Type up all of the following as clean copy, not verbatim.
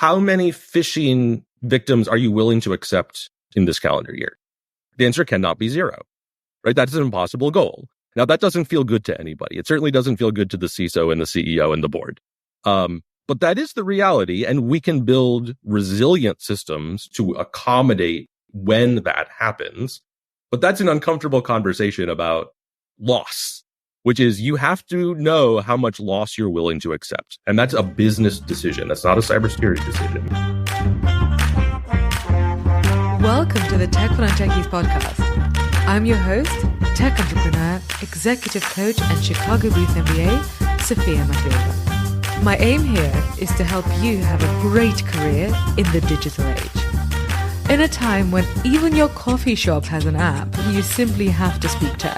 how many phishing victims are you willing to accept in this calendar year? The answer cannot be zero, right? That's an impossible goal. Now, that doesn't feel good to anybody. It certainly doesn't feel good to the CISO and the CEO and the board. But that is the reality, and we can build resilient systems to accommodate when that happens. But that's an uncomfortable conversation about loss, which is you have to know how much loss you're willing to accept. And that's a business decision. That's not a cybersecurity decision. Welcome to the Tech for Non-Techies podcast. I'm your host, tech entrepreneur, executive coach, and Chicago Booth MBA, Sophia Mathieva. My aim here is to help you have a great career in the digital age. In a time when even your coffee shop has an app, you simply have to speak tech.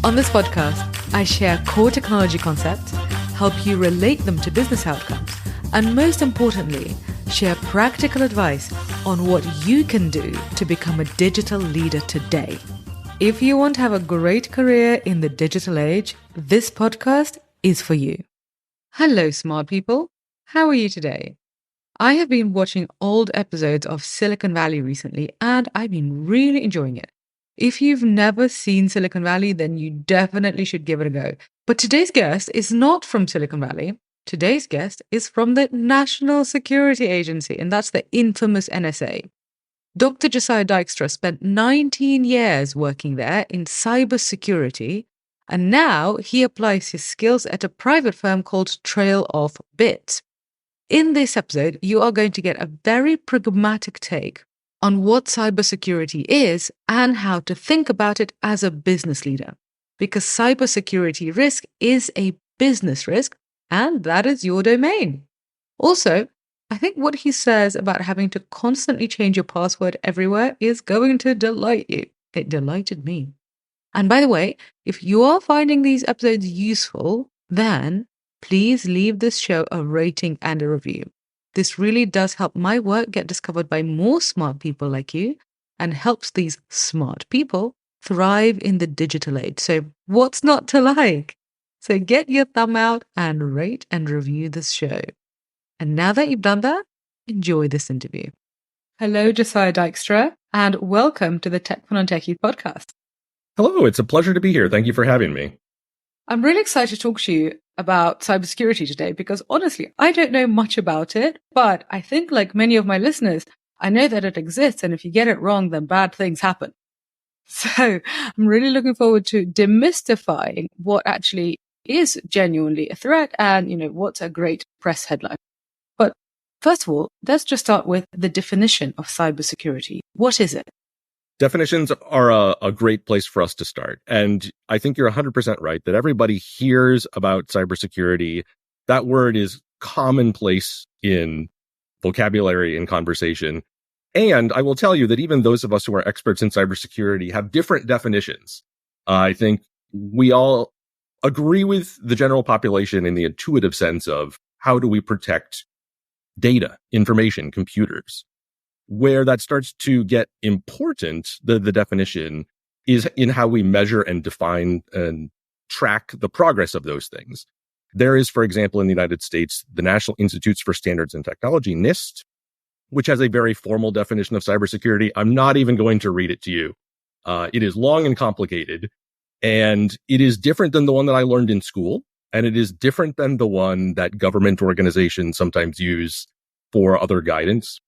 On this podcast, I share core technology concepts, help you relate them to business outcomes, and most importantly, share practical advice on what you can do to become a digital leader today. If you want to have a great career in the digital age, this podcast is for you. Hello, smart people. How are you today? I have been watching old episodes of Silicon Valley recently, and I've been really enjoying it. If you've never seen Silicon Valley, then you definitely should give it a go. But today's guest is not from Silicon Valley. Today's guest is from the National Security Agency, and that's the infamous NSA. Dr. Josiah Dykstra spent 19 years working there in cybersecurity, and now he applies his skills at a private firm called Trail of Bits. In this episode, you are going to get a very pragmatic take on what cybersecurity is and how to think about it as a business leader. Because cybersecurity risk is a business risk, and that is your domain. Also, I think what he says about having to constantly change your password everywhere is going to delight you. It delighted me. And by the way, if you are finding these episodes useful, then please leave this show a rating and a review. This really does help my work get discovered by more smart people like you and helps these smart people thrive in the digital age. So what's not to like? So get your thumb out and rate and review this show. And now that you've done that, enjoy this interview. Hello, Josiah Dykstra, and welcome to the Tech for Non-Techies podcast. Hello, it's a pleasure to be here. Thank you for having me. I'm really excited to talk to you about cybersecurity today because honestly, I don't know much about it, but I think like many of my listeners, I know that it exists, and if you get it wrong, then bad things happen. So I'm really looking forward to demystifying what actually is genuinely a threat and, what's a great press headline. But first of all, let's just start with the definition of cybersecurity. What is it? Definitions are a great place for us to start. And I think you're 100% right that everybody hears about cybersecurity. That word is commonplace in vocabulary and conversation. And I will tell you that even those of us who are experts in cybersecurity have different definitions. I think we all agree with the general population in the intuitive sense of how do we protect data, information, computers. Where that starts to get important, the definition, is in how we measure and define and track the progress of those things. There is, for example, in the United States, the National Institutes for Standards and Technology, NIST, which has a very formal definition of cybersecurity. I'm not even going to read it to you. It is long and complicated, and it is different than the one that I learned in school, and it is different than the one that government organizations sometimes use for other guidance.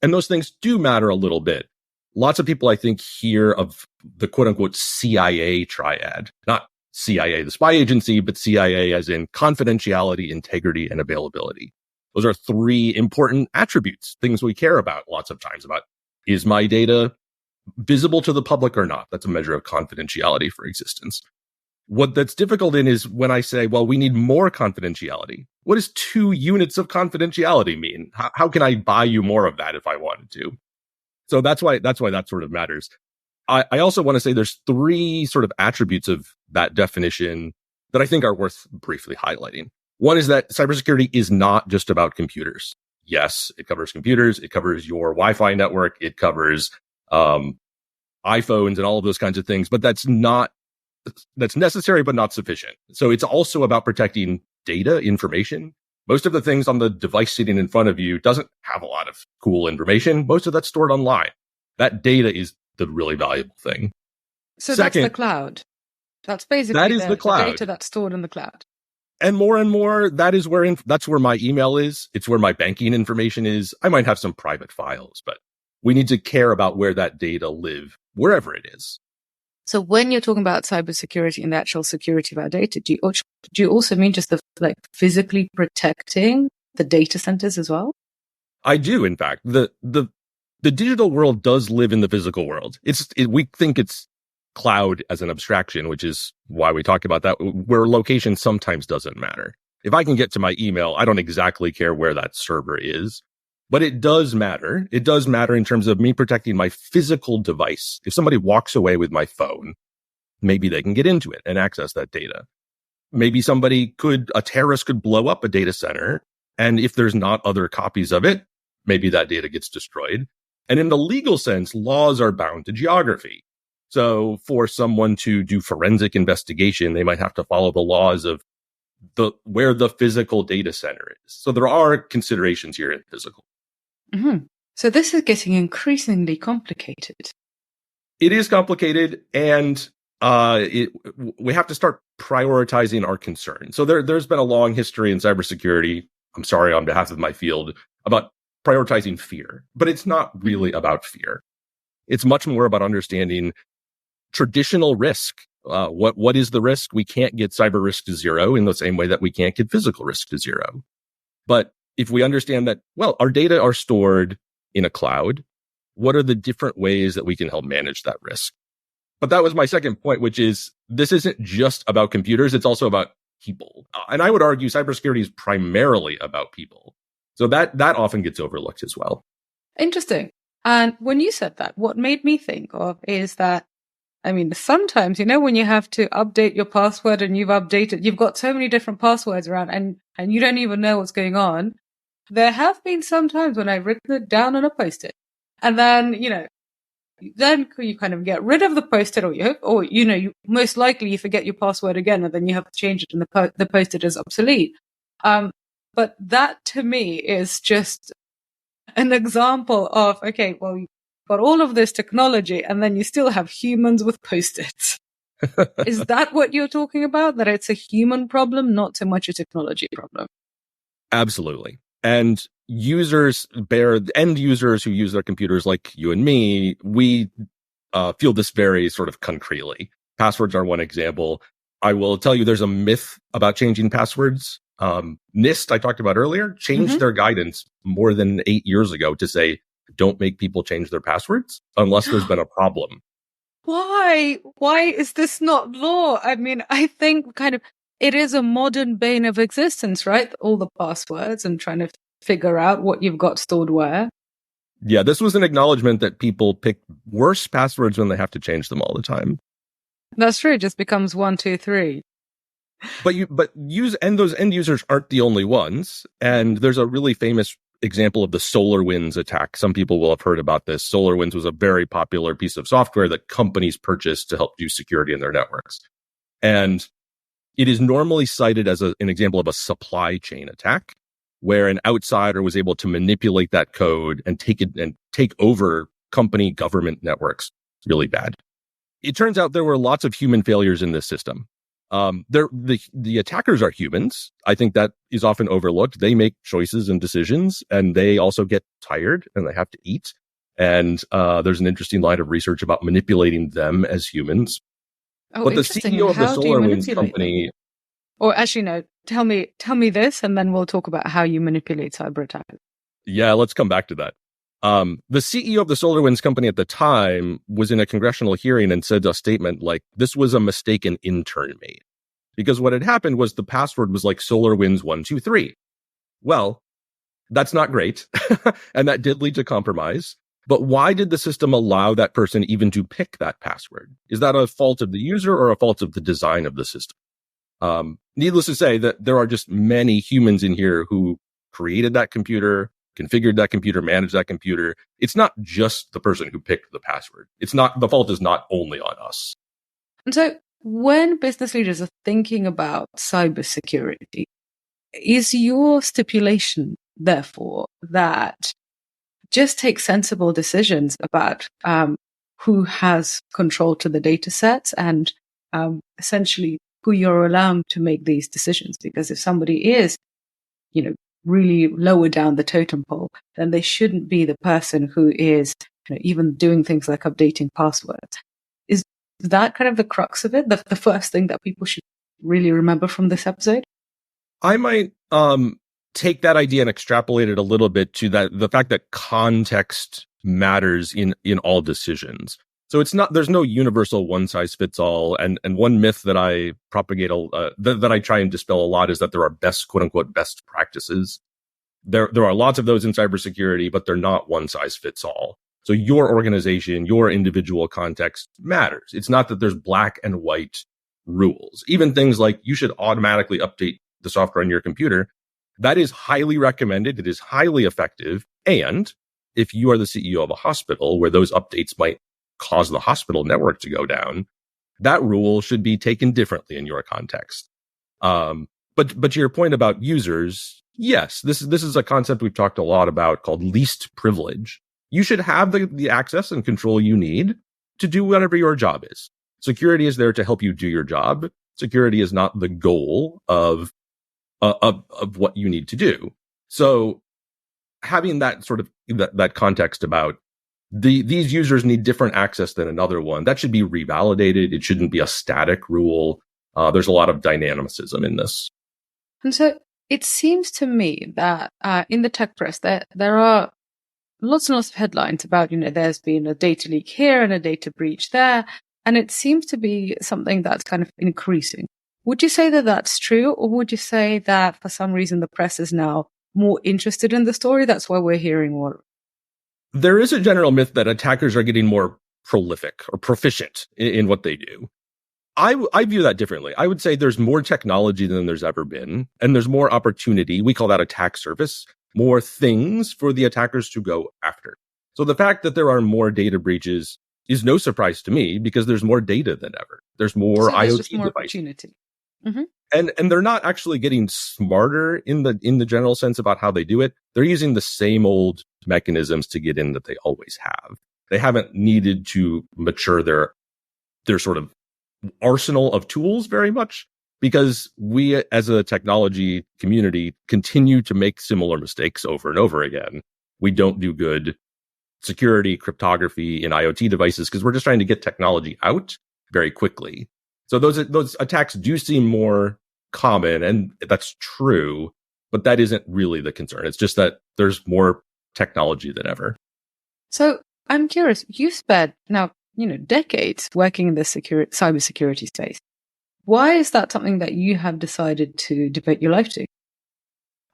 And those things do matter a little bit. Lots of people, I think, hear of the quote unquote CIA triad, not CIA, the spy agency, but CIA as in confidentiality, integrity, and availability. Those are three important attributes, things we care about lots of times about. Is my data visible to the public or not? That's a measure of confidentiality for existence. What that's difficult in is when I say, well, we need more confidentiality. What does 2 units of confidentiality mean? How can I buy you more of that if I wanted to? So that's why that sort of matters. I also want to say there's 3 sort of attributes of that definition that I think are worth briefly highlighting. One is that cybersecurity is not just about computers. Yes, it covers computers. It covers your Wi-Fi network. It covers iPhones and all of those kinds of things. But that's necessary, but not sufficient. So it's also about protecting data, information, Most of the things on the device sitting in front of you doesn't have a lot of cool information. Most of that's stored online. That data is the really valuable thing. So Second, that's the cloud. That's basically that is the cloud. data that's stored in the cloud. And more, that is where that's where my email is. It's where my banking information is. I might have some private files, but we need to care about where that data live, wherever it is. So when you're talking about cybersecurity and the actual security of our data, do you also mean just the physically protecting the data centers as well? I do, in fact. The digital world does live in the physical world. We think it's cloud as an abstraction, which is why we talk about that, where location sometimes doesn't matter. If I can get to my email, I don't exactly care where that server is, but it does matter. It does matter in terms of me protecting my physical device. If somebody walks away with my phone, maybe they can get into it and access that data. Maybe a terrorist could blow up a data center, and if there's not other copies of it, maybe that data gets destroyed. And in the legal sense, laws are bound to geography. So for someone to do forensic investigation, they might have to follow the laws of where the physical data center is. So there are considerations here in physical. Mm-hmm. So this is getting increasingly complicated. It is complicated, and we have to start prioritizing our concerns. So there's been a long history in cybersecurity, I'm sorry on behalf of my field, about prioritizing fear. But it's not really about fear. It's much more about understanding traditional risk. What is the risk? We can't get cyber risk to zero in the same way that we can't get physical risk to zero. But if we understand that, well, our data are stored in a cloud, what are the different ways that we can help manage that risk? But that was my second point, which is this isn't just about computers. It's also about people. And I would argue cybersecurity is primarily about people. So that often gets overlooked as well. Interesting. And when you said that, what made me think of is that, I mean, sometimes, when you have to update your password and you've got so many different passwords around and you don't even know what's going on. There have been some times when I've written it down on a Post-it, and then, then you kind of get rid of the Post-it, or you most likely you forget your password again, and then you have to change it and the Post-it is obsolete. But that to me is just an example of, okay, well, you've got all of this technology and then you still have humans with Post-its. Is that what you're talking about? That it's a human problem, not so much a technology problem? Absolutely. And end users who use their computers like you and me, we feel this very sort of concretely. Passwords are one example. I will tell you there's a myth about changing passwords. NIST, I talked about earlier, changed their guidance more than 8 years ago to say, don't make people change their passwords unless there's been a problem. Why? Why is this not law? I mean, I think it is a modern bane of existence, right? All the passwords and trying to figure out what you've got stored where. Yeah, this was an acknowledgement that people pick worse passwords when they have to change them all the time. That's true. It just becomes 1, 2, 3. But those end users aren't the only ones. And there's a really famous example of the SolarWinds attack. Some people will have heard about this. SolarWinds was a very popular piece of software that companies purchased to help do security in their networks. And it is normally cited as an example of a supply chain attack, where an outsider was able to manipulate that code and take over company government networks really bad. It turns out there were lots of human failures in this system. The attackers are humans. I think that is often overlooked. They make choices and decisions, and they also get tired and they have to eat. And there's an interesting line of research about manipulating them as humans. Oh, but the CEO of the SolarWinds company. Or actually, no. Tell me this, and then we'll talk about how you manipulate cyber attackers. Yeah, let's come back to that. The CEO of the SolarWinds company at the time was in a congressional hearing and said a statement like, this was a mistake an intern made. Because what had happened was the password was like SolarWinds 123. Well, that's not great. And that did lead to compromise. But why did the system allow that person even to pick that password? Is that a fault of the user or a fault of the design of the system? Needless to say that there are just many humans in here who created that computer, configured that computer, managed that computer. It's not just the person who picked the password. The fault is not only on us. And so when business leaders are thinking about cybersecurity, is your stipulation, therefore, that just take sensible decisions about who has control to the data sets and essentially who you're allowing to make these decisions? Because if somebody is, really lower down the totem pole, then they shouldn't be the person who is even doing things like updating passwords. Is that kind of the crux of it? The first thing that people should really remember from this episode? I might take that idea and extrapolate it a little bit to the fact that context matters in all decisions. So there's no universal one size fits all. And one myth that I propagate, that I try and dispel a lot is that there are quote unquote best practices. There are lots of those in cybersecurity, but they're not one size fits all. So your organization, your individual context matters. It's not that there's black and white rules. Even things like you should automatically update the software on your computer. That is highly recommended. It is highly effective. And if you are the CEO of a hospital where those updates might cause the hospital network to go down, that rule should be taken differently in your context. But to your point about users, yes, this is a concept we've talked a lot about called least privilege. You should have the access and control you need to do whatever your job is. Security is there to help you do your job. Security is not the goal of what you need to do. So having that sort of that context about these users need different access than another one, that should be revalidated. It shouldn't be a static rule. There's a lot of dynamicism in this. And so it seems to me that in the tech press, there are lots and lots of headlines about, there's been a data leak here and a data breach there. And it seems to be something that's kind of increasing. Would you say that that's true? Or would you say that for some reason the press is now more interested in the story? That's why we're hearing more. There is a general myth that attackers are getting more prolific or proficient in what they do. I view that differently. I would say there's more technology than there's ever been, and there's more opportunity. We call that attack surface, more things for the attackers to go after. So the fact that there are more data breaches is no surprise to me because there's more data than ever. There's more IoT just more devices. Opportunity. Mm-hmm. And they're not actually getting smarter in the general sense about how they do it. They're using the same old mechanisms to get in that they always have. They haven't needed to mature their sort of arsenal of tools very much because we as a technology community continue to make similar mistakes over and over again. We don't do good security, cryptography in IoT devices because we're just trying to get technology out very quickly. So those attacks do seem more common, and that's true, but that isn't really the concern. It's just that there's more technology than ever. So I'm curious, you spent now, decades working in the cybersecurity space. Why is that something that you have decided to devote your life to?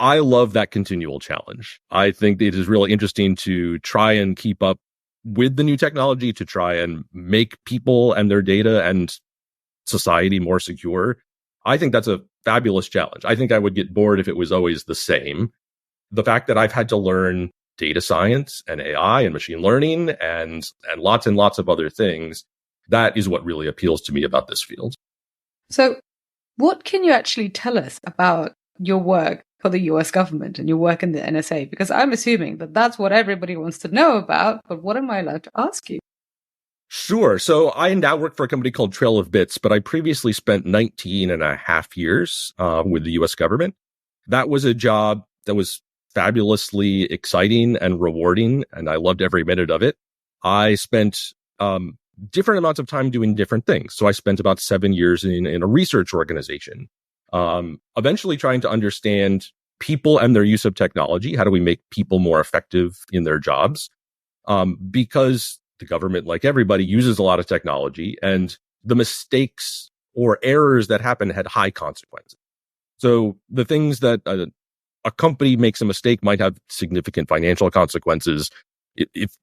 I love that continual challenge. I think it is really interesting to try and keep up with the new technology, to try and make people and their data and society more secure. I think that's a fabulous challenge. I think I would get bored if it was always the same. The fact that I've had to learn data science and AI and machine learning and lots of other things, that is what really appeals to me about this field. So what can you actually tell us about your work for the US government and your work in the NSA? Because I'm assuming that that's what everybody wants to know about, but what am I allowed to ask you? Sure. So I now work for a company called Trail of Bits, but I previously spent 19 and a half years with the US government. That was a job that was fabulously exciting and rewarding, and I loved every minute of it. I spent different amounts of time doing different things. So I spent about 7 years in a research organization, eventually trying to understand people and their use of technology. How do we make people more effective in their jobs? Because the government, like everybody, uses a lot of technology, and the mistakes or errors that happen had high consequences. So the things that a company makes a mistake might have significant financial consequences. If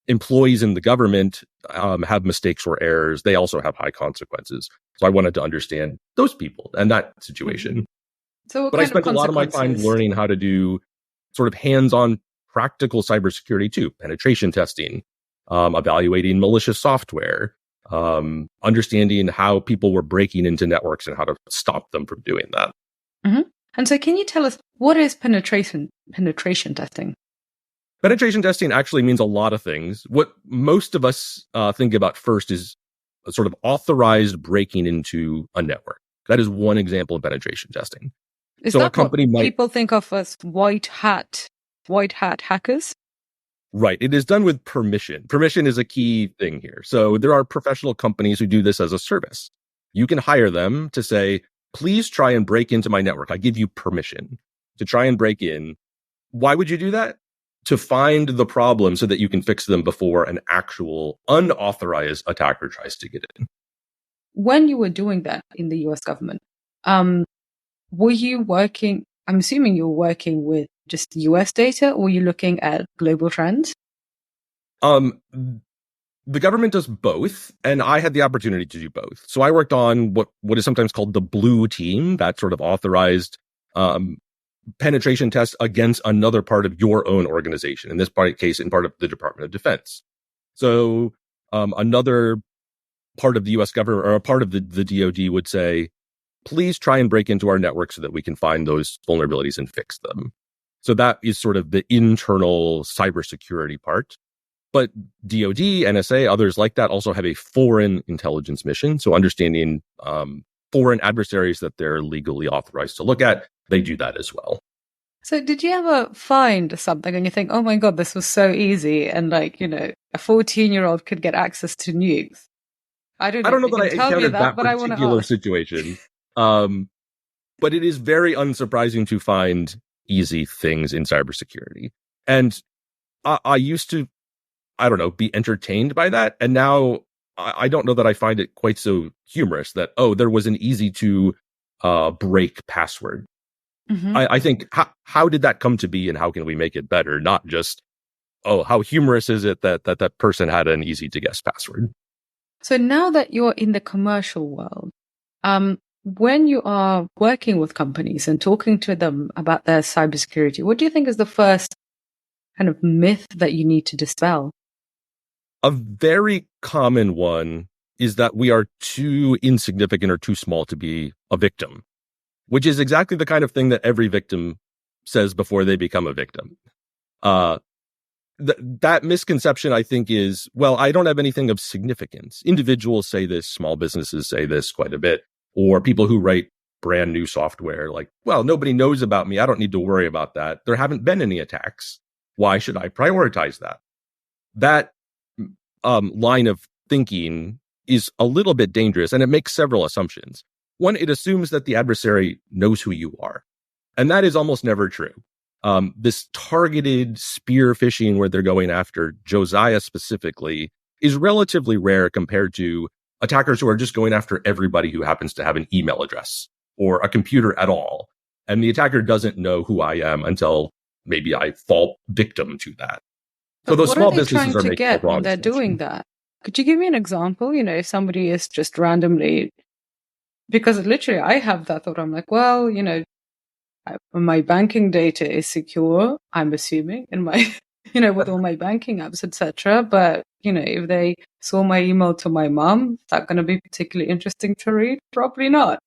employees in the government have mistakes or errors, they also have high consequences. So I wanted to understand those people and that situation. But I spent a lot of my time learning how to do sort of hands-on practical cybersecurity too, penetration testing, evaluating malicious software, understanding how people were breaking into networks and how to stop them from doing that. Mm-hmm. And so can you tell us, what is penetration testing? Penetration testing actually means a lot of things. What most of us think about first is a sort of authorized breaking into a network. That is one example of penetration testing. Is so that a company what people think of as white hat hackers? Right. It is done with permission. Permission is a key thing here. So there are professional companies who do this as a service. You can hire them to say, please try and break into my network. I give you permission to try and break in. Why would you do that? To find the problem so that you can fix them before an actual unauthorized attacker tries to get in. When you were doing that in the US government, were you working, I'm assuming you were working with just US data, or were you looking at global trends? The government does both, and I had the opportunity to do both. So I worked on what is sometimes called the blue team, that sort of authorized penetration test against another part of your own organization, in this case, in part of the Department of Defense. So another part of the US government, or a part of the DoD would say, please try and break into our network so that we can find those vulnerabilities and fix them. So that is sort of the internal cybersecurity part. But DoD, NSA, others like that also have a foreign intelligence mission. So understanding foreign adversaries that they're legally authorized to look at, they do that as well. So did you ever find something and you think, oh my God, this was so easy, and a 14-year-old could get access to nukes? I don't know that I encountered that particular situation. But it is very unsurprising to find easy things in cybersecurity. And I used to, be entertained by that. And now I don't know that I find it quite so humorous that, there was an easy to break password. Mm-hmm. I think, how did that come to be, and how can we make it better? Not just, how humorous is it that person had an easy to guess password? So now that you're in the commercial world, when you are working with companies and talking to them about their cybersecurity, what do you think is the first kind of myth that you need to dispel? A very common one is that we are too insignificant or too small to be a victim, which is exactly the kind of thing that every victim says before they become a victim. That misconception, I think, is, I don't have anything of significance. Individuals say this, small businesses say this quite a bit, or people who write brand new software, like, nobody knows about me. I don't need to worry about that. There haven't been any attacks. Why should I prioritize that? That line of thinking is a little bit dangerous, and it makes several assumptions. One, it assumes that the adversary knows who you are, and that is almost never true. This targeted spear phishing where they're going after Josiah specifically is relatively rare compared to attackers who are just going after everybody who happens to have an email address or a computer at all. And the attacker doesn't know who I am until maybe I fall victim to that. So those small businesses are making a wrong they're doing that. Could you give me an example? If somebody is just randomly, because literally I have that thought. I'm like, my banking data is secure, I'm assuming, in my, with all my banking apps, etc. But, if they saw my email to my mom, is that going to be particularly interesting to read? Probably not.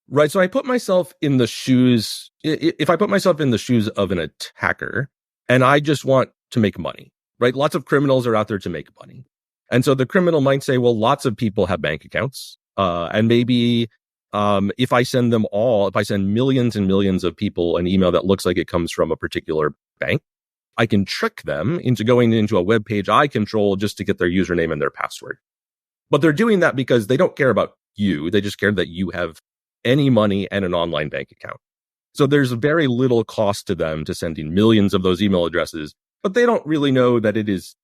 Right. So I put myself in the shoes, if I put myself in the shoes of an attacker and I just want to make money, right? Lots of criminals are out there to make money. And so the criminal might say, lots of people have bank accounts. And maybe if I send millions and millions of people an email that looks like it comes from a particular bank, I can trick them into going into a web page I control just to get their username and their password. But they're doing that because they don't care about you. They just care that you have any money and an online bank account. So there's very little cost to them to sending millions of those email addresses, but they don't really know that it is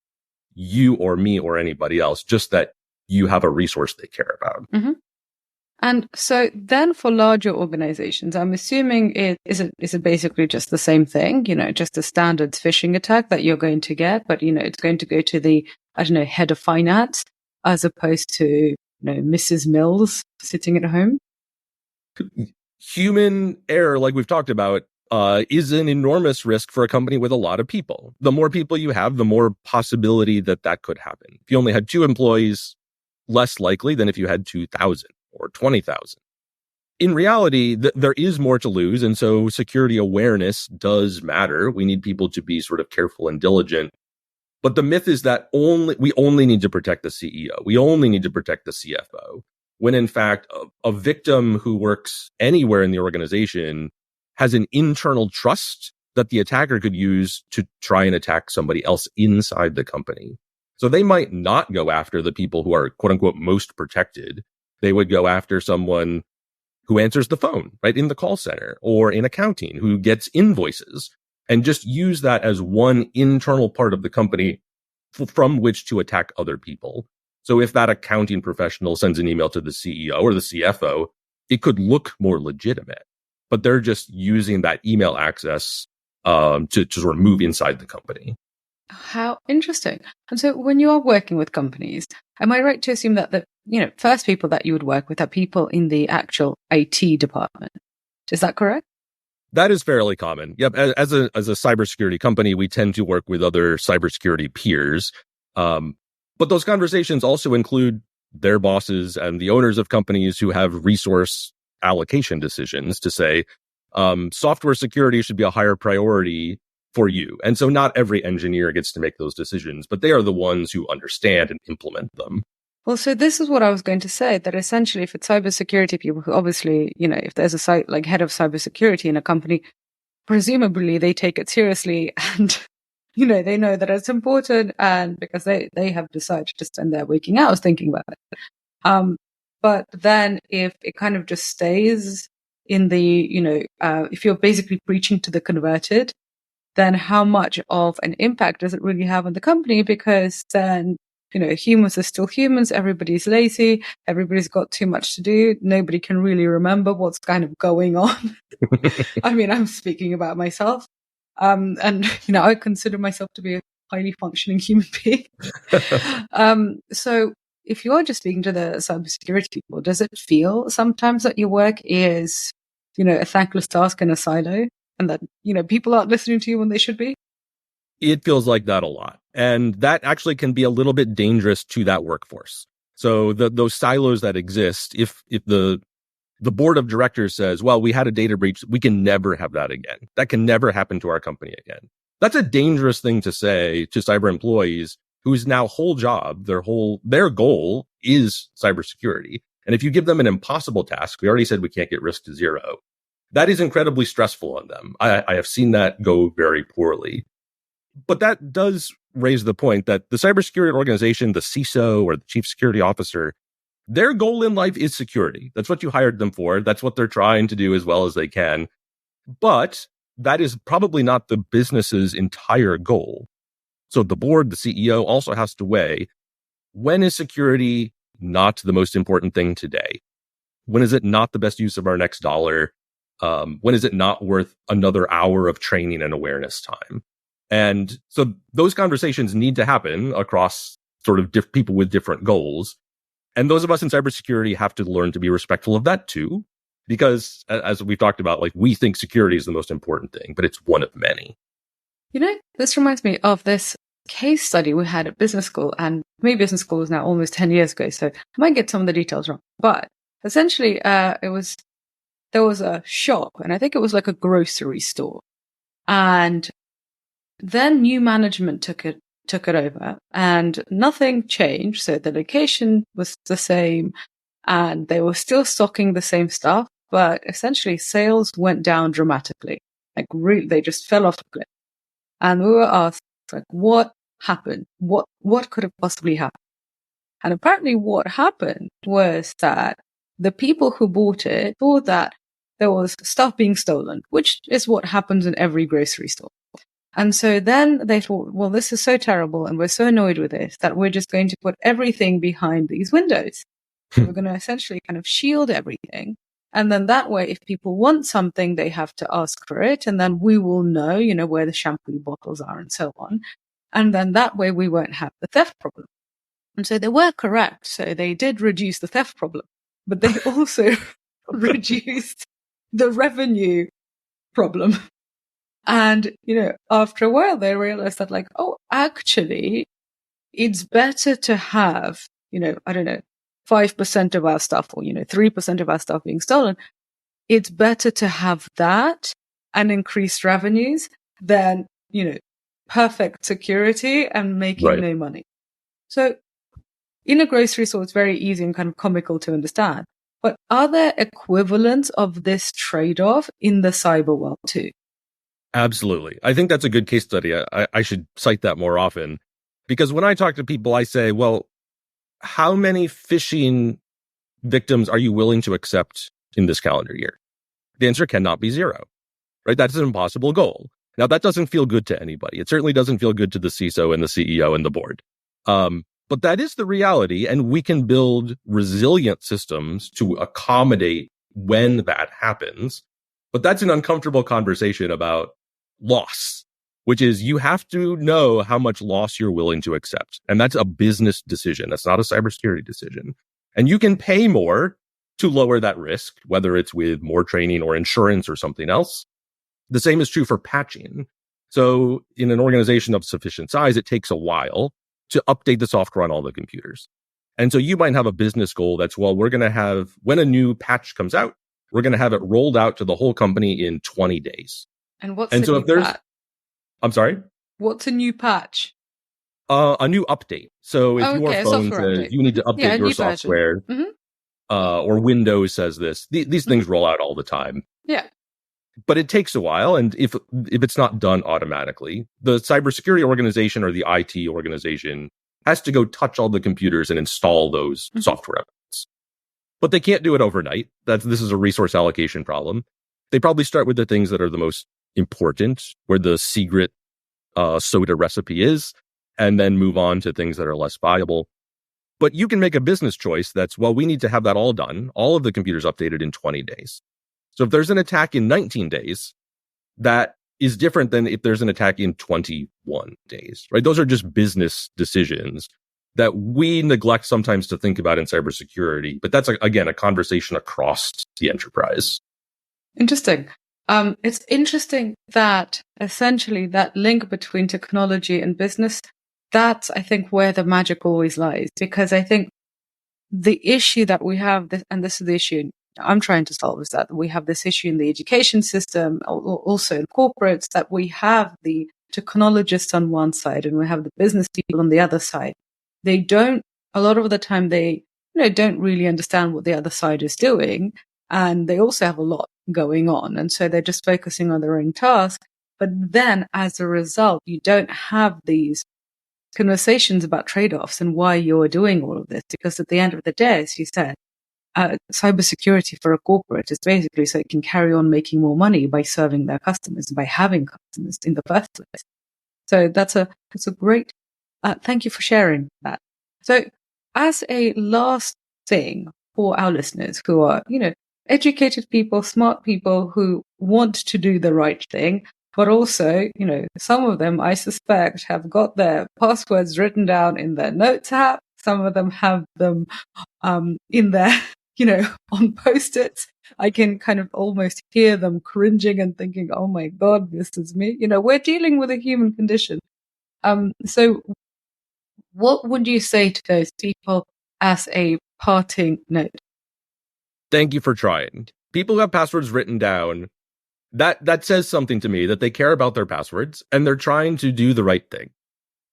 you or me or anybody else, just that you have a resource they care about. Mm-hmm. And so then for larger organizations, I'm assuming is it basically just the same thing, just a standard phishing attack that you're going to get, but, it's going to go to the, head of finance as opposed to, Mrs. Mills sitting at home? Human error, like we've talked about, is an enormous risk for a company with a lot of people. The more people you have, the more possibility that could happen. If you only had 2 employees, less likely than if you had 2,000 or 20,000. In reality, there is more to lose. And so security awareness does matter. We need people to be sort of careful and diligent. But the myth is that we only need to protect the CEO. We only need to protect the CFO. When in fact, a victim who works anywhere in the organization has an internal trust that the attacker could use to try and attack somebody else inside the company. So they might not go after the people who are quote unquote most protected. They would go after someone who answers the phone, right, in the call center or in accounting, who gets invoices, and just use that as one internal part of the company from which to attack other people. So if that accounting professional sends an email to the CEO or the CFO, it could look more legitimate, but they're just using that email access to sort of move inside the company. How interesting. And so when you are working with companies, am I right to assume that the first people that you would work with are people in the actual IT department? Is that correct? That is fairly common. Yep. As a cybersecurity company, we tend to work with other cybersecurity peers. But those conversations also include their bosses and the owners of companies who have resource allocation decisions to say, software security should be a higher priority for you. And so not every engineer gets to make those decisions, but they are the ones who understand and implement them. Well, so this is what I was going to say, that essentially if it's cybersecurity people who obviously, if there's a site like head of cybersecurity in a company, presumably they take it seriously and, they know that it's important, and because they have decided to spend their waking hours thinking about it. But then if it kind of just stays in the, if you're basically preaching to the converted, then how much of an impact does it really have on the company? Because then, humans are still humans. Everybody's lazy. Everybody's got too much to do. Nobody can really remember what's kind of going on. I mean, I'm speaking about myself. And, I consider myself to be a highly functioning human being. So if you're just speaking to the cybersecurity people, does it feel sometimes that your work is, a thankless task in a silo? And that, people aren't listening to you when they should be? It feels like that a lot. And that actually can be a little bit dangerous to that workforce. So those silos that exist, if the board of directors says, well, we had a data breach, we can never have that again. That can never happen to our company again. That's a dangerous thing to say to cyber employees whose now whole job, their goal is cybersecurity. And if you give them an impossible task, we already said we can't get risk to zero. That is incredibly stressful on them. I have seen that go very poorly. But that does raise the point that the cybersecurity organization, the CISO or the chief security officer, their goal in life is security. That's what you hired them for. That's what they're trying to do as well as they can. But that is probably not the business's entire goal. So the board, the CEO also has to weigh, when is security not the most important thing today? When is it not the best use of our next dollar? When is it not worth another hour of training and awareness time? And so those conversations need to happen across sort of people with different goals. And those of us in cybersecurity have to learn to be respectful of that too, because as we've talked about, like, we think security is the most important thing, but it's one of many. This reminds me of this case study we had at business school, and my business school was now almost 10 years ago, so I might get some of the details wrong. But essentially, there was a shop, and I think it was like a grocery store. And then new management took it over, and nothing changed. So the location was the same, and they were still stocking the same stuff, but essentially sales went down dramatically. Like, really, they just fell off the cliff. And we were asked, like, what happened? What could have possibly happened? And apparently what happened was that the people who bought it thought that there was stuff being stolen, which is what happens in every grocery store. And so then they thought, well, this is so terrible and we're so annoyed with this that we're just going to put everything behind these windows. So we're going to essentially kind of shield everything. And then that way, if people want something, they have to ask for it. And then we will know, where the shampoo bottles are and so on. And then that way we won't have the theft problem. And so they were correct. So they did reduce the theft problem, but they also reduced the revenue problem. And, after a while, they realized that, like, oh, actually, it's better to have, 5% of our stuff or, 3% of our stuff being stolen it's better to have that and increased revenues than, perfect security and making no money. So in a grocery store, it's very easy and kind of comical to understand. But are there equivalents of this trade-off in the cyber world too? Absolutely. I think that's a good case study. I should cite that more often, because when I talk to people, I say, well, how many phishing victims are you willing to accept in this calendar year? The answer cannot be zero, right? That's an impossible goal. Now, that doesn't feel good to anybody. It certainly doesn't feel good to the CISO and the CEO and the board. But that is the reality, and we can build resilient systems to accommodate when that happens. But that's an uncomfortable conversation about loss, which is you have to know how much loss you're willing to accept. And that's a business decision. That's not a cybersecurity decision. And you can pay more to lower that risk, whether it's with more training or insurance or something else. The same is true for patching. So in an organization of sufficient size, it takes a while to update the software on all the computers. And so you might have a business goal that's, well, we're going to have, when a new patch comes out, we're going to have it rolled out to the whole company in 20 days. And what's a new patch? I'm sorry? What's a new patch? A new update. So if your phone says update. you need to update your software, or Windows says this, these things roll out all the time. Yeah. But it takes a while, and if it's not done automatically, the cybersecurity organization or the IT organization has to go touch all the computers and install those software updates. But they can't do it overnight. This is a resource allocation problem. They probably start with the things that are the most important, where the secret soda recipe is, and then move on to things that are less viable. But you can make a business choice that's, well, we need to have that all done, all of the computers updated in 20 days. So if there's an attack in 19 days, that is different than if there's an attack in 21 days, right? Those are just business decisions that we neglect sometimes to think about in cybersecurity. But that's, again, a conversation across the enterprise. Interesting. It's interesting that essentially that link between technology and business, that's, I think, where the magic always lies. Because I think the issue that we have, and this is the issue I'm trying to solve, is that we have this issue in the education system, also in corporates, that we have the technologists on one side and we have the business people on the other side. They don't, a lot of the time, they don't really understand what the other side is doing. And they also have a lot going on. And so they're just focusing on their own task. But then as a result, you don't have these conversations about trade-offs and why you're doing all of this. Because at the end of the day, as you said, cybersecurity for a corporate is basically so it can carry on making more money by serving their customers, by having customers in the first place. So that's a great, thank you for sharing that. So as a last thing for our listeners who are, educated people, smart people who want to do the right thing, but also, some of them, I suspect, have got their passwords written down in their notes app. Some of them have them in their, on Post-its. I can kind of almost hear them cringing and thinking, oh my God, this is me. We're dealing with a human condition. So what would you say to those people as a parting note? Thank you for trying. People who have passwords written down, that says something to me, that they care about their passwords and they're trying to do the right thing.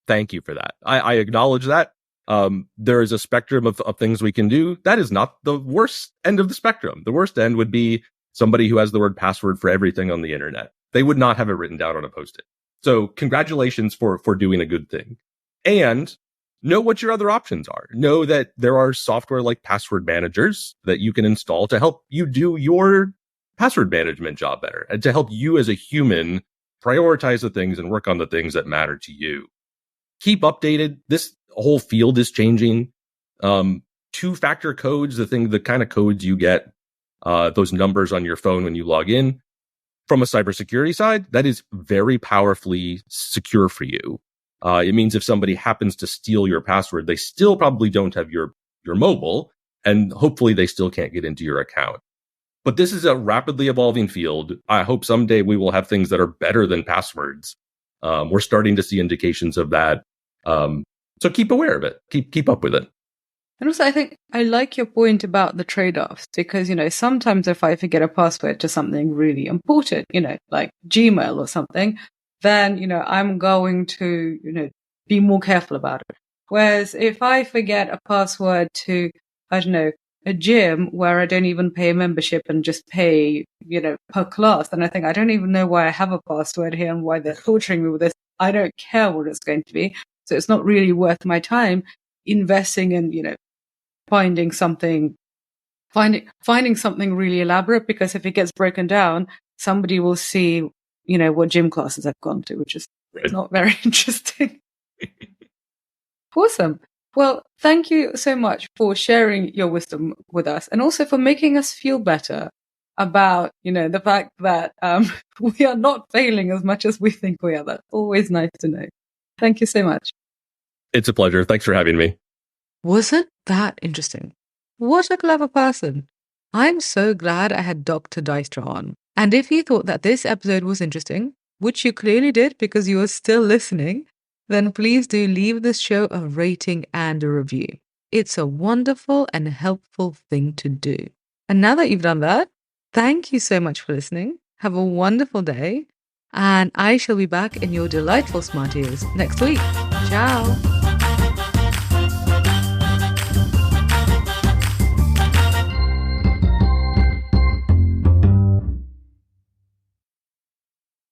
Thank you for that. I acknowledge that. There is a spectrum of things we can do. That is not the worst end of the spectrum. The worst end would be somebody who has the word password for everything on the internet. They would not have it written down on a Post-it. So congratulations for doing a good thing. And know what your other options are. Know that there are software like password managers that you can install to help you do your password management job better and to help you as a human prioritize the things and work on the things that matter to you. Keep updated. This whole field is changing. Two-factor codes, the kind of codes you get, those numbers on your phone when you log in. From a cybersecurity side, that is very powerfully secure for you. It means if somebody happens to steal your password, they still probably don't have your mobile, and hopefully they still can't get into your account. But this is a rapidly evolving field. I hope someday we will have things that are better than passwords. We're starting to see indications of that. So keep aware of it. Keep up with it. And also, I think I like your point about the trade-offs because, sometimes if I forget a password to something really important, like Gmail or something, then, I'm going to, be more careful about it. Whereas if I forget a password to, I don't know, a gym where I don't even pay a membership and just pay, per class, then I think I don't even know why I have a password here and why they're torturing me with this. I don't care what it's going to be. So it's not really worth my time investing in, finding something really elaborate, because if it gets broken down, somebody will see, what gym classes I've gone to, which is not very interesting. Awesome. Well, thank you so much for sharing your wisdom with us, and also for making us feel better about, the fact that we are not failing as much as we think we are. That's always nice to know. Thank you so much. It's a pleasure. Thanks for having me. Wasn't that interesting? What a clever person. I'm so glad I had Dr. Dijkstra on. And if you thought that this episode was interesting, which you clearly did because you are still listening, then please do leave this show a rating and a review. It's a wonderful and helpful thing to do. And now that you've done that, thank you so much for listening. Have a wonderful day. And I shall be back in your delightful smart ears next week. Ciao.